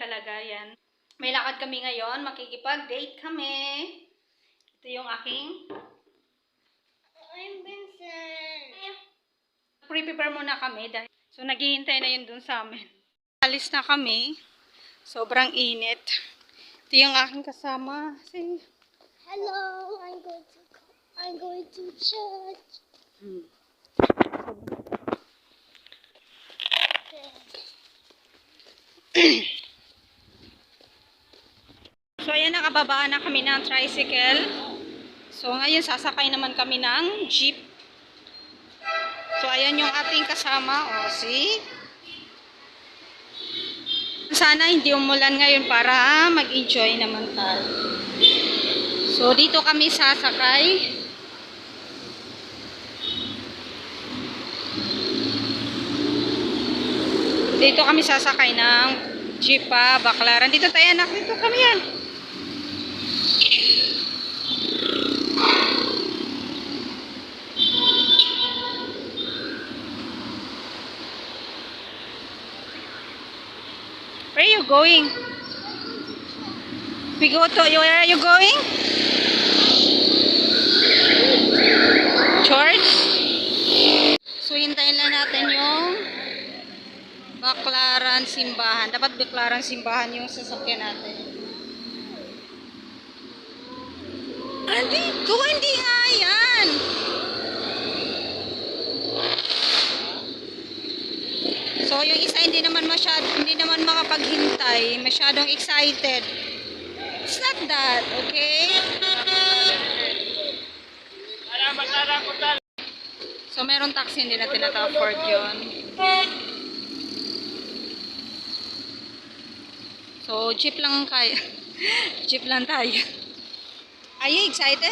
kalagayan. May lakad kami ngayon, makikipag-date kami. Ito yung aking... I'm Vincent. Prepare muna kami dahil... So, naghihintay na yun dun sa amin. Alis na kami. Sobrang init. Ito yung aking kasama. Si... Hello, I'm going to church. So, ayan, nakababaan na kami ng tricycle. So, ngayon, sasakay naman kami ng jeep. So, ayan yung ating kasama. O, see? Sana hindi umulan ngayon para mag-enjoy naman tayo. So, dito kami sasakay. Dito kami sasakay ng jeep pa, Baklaran. Dito tayo, anak. Dito kami yan. Where are you going? We go to, where are you going? Church? So, hintayin lang natin yung Baklaran simbahan. Dapat Baklaran simbahan yung sasakyan natin. Dito, hindi nga yan. So, yung isa hindi naman makapaghintay. Masyadong excited. It's not that, okay? So, meron taxi, hindi natin nata-afford yun. So, jeep lang kaya. Jeep lang tayo. Are you excited?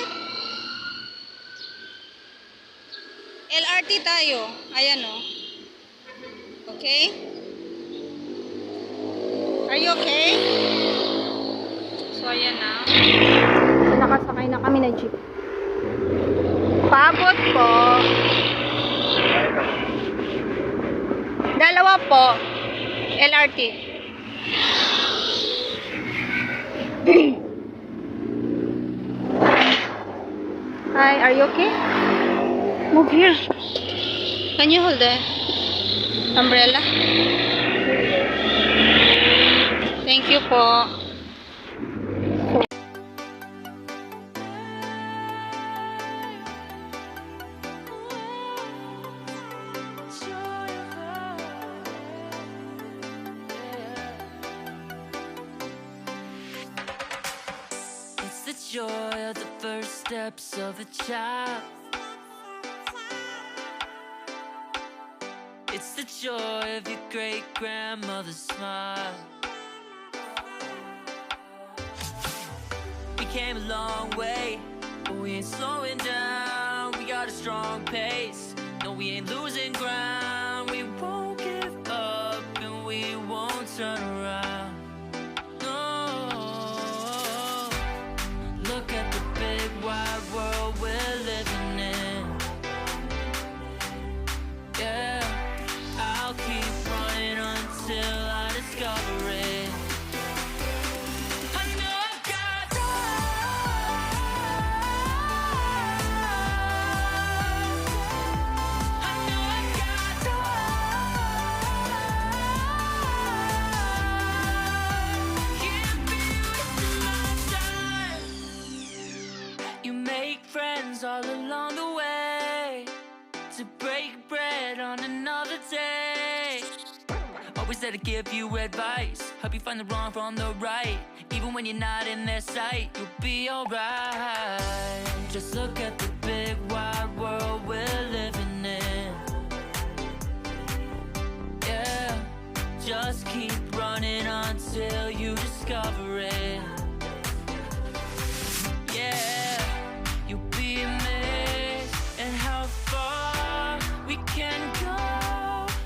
LRT tayo. Ayan o. Okay? Are you okay? So, ayan na. So, nakasakay na kami ng jeep. Pagod po. Dalawa po. LRT. Hi, are you okay? Move here. Can you hold the umbrella? Thank you po. It's the joy of the first steps of a child. It's the joy of your great-grandmother's smile. We came a long way, but we ain't slowing down. We got a strong pace, no, we ain't losing ground. We won't give up and we won't turn around. No, look at the big wide world we're living in. Yeah, I'll keep running until I discover it. I know I've got I know I've got can't be wasting my time. You make friends all along the way to break bread on another day. Always there to give you advice, help you find the wrong from the right. Even when you're not in their sight, you'll be alright. Just look at the big wide world we're living in. Yeah, just keep running until you discover it. Yeah, you'll be amazed at how far we can go.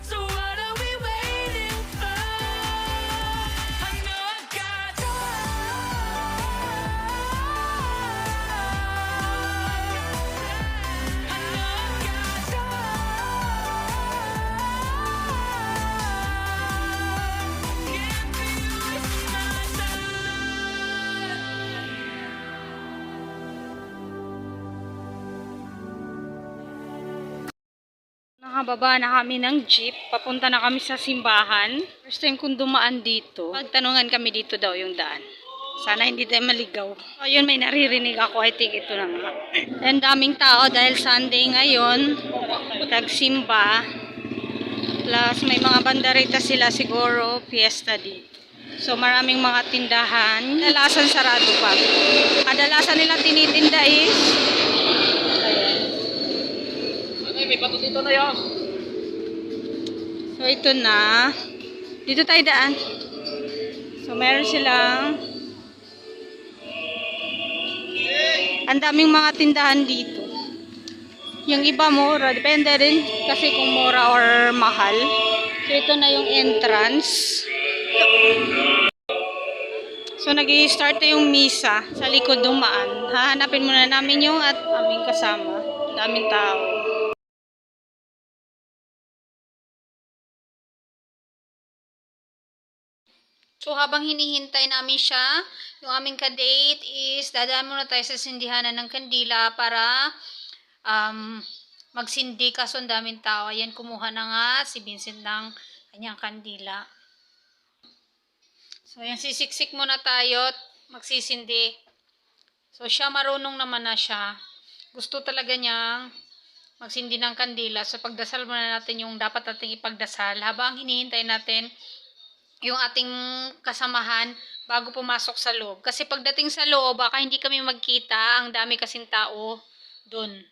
So what are we waiting for? I know I've got I know I've got can't be wasting nakababa na kami ng jeep. Papunta na kami sa simbahan. First time kong dumaan dito. Magtanungan kami dito daw yung daan. Sana hindi tayo maligaw. So, yun, may naririnig ako. I think ito na nga. And daming tao dahil Sunday ngayon. Tagsimba. Plus, may mga bandarita sila siguro. Fiesta dito. So, maraming mga tindahan. Kadalasan sarado pa. Kadalasan nila tinitinda is May bato dito na yan. so, ito na. Dito tayo daan. So, meron silang ang daming mga tindahan dito. Yung iba mura. Depende rin kasi kung mura or mahal. So, ito na yung entrance. So, nag-i-start na yung misa sa likod dumaan. Hahanapin muna namin yung at aming kasama. Daming tao. So, habang hinihintay namin siya, yung aming ka-date is dadaan muna tayo sa sindihanan ng kandila para magsindi kaso ang daming tao. Ayan, kumuha na nga si Vincent ng kanyang kandila. So, ayan, sisiksik muna tayo at magsisindi. So, siya marunong naman na siya. Gusto talaga niyang magsindi ng kandila. So, pagdasal muna natin yung dapat nating ipagdasal habang hinihintay natin yung ating kasamahan bago pumasok sa loob. Kasi pagdating sa loob, baka hindi kami magkita. Ang dami kasing tao dun.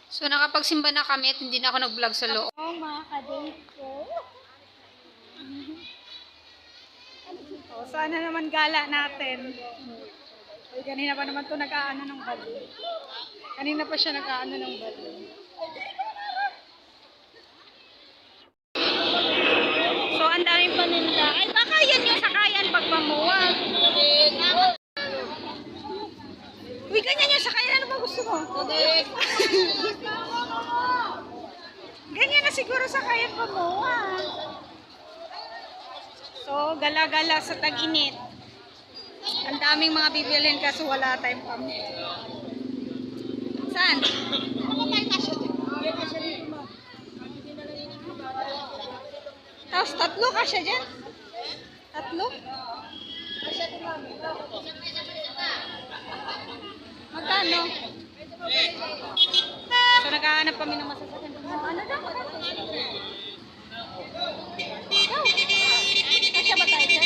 So, nakapagsimba na kami at hindi na ako nag-vlog sa loob. Oh, mga ka-date ko. O, sana naman gala natin. Uy, kanina pa naman to nag-aano ng balon. Kanina pa siya nag-aano ng balon. So, ang daming paninda. Ay, baka yan yung sakayan pag mamuwag. Uy, ganyan yung sakayan. Ano ba gusto mo? Ganyan na siguro sakayan pamuwag. So, gala-gala sa tag-init. Ang daming mga bibilin kaso wala tayong pamilya. Saan? Tapos tatlo ka siya dyan? Tatlo? Magkano? So, naghahanap kami ng masasakyan. Ano daw? Kasya ba tayo dyan?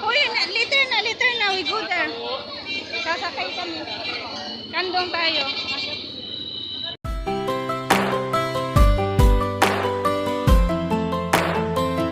Uy, later na. We go there. Sasakay kami. Kandong tayo.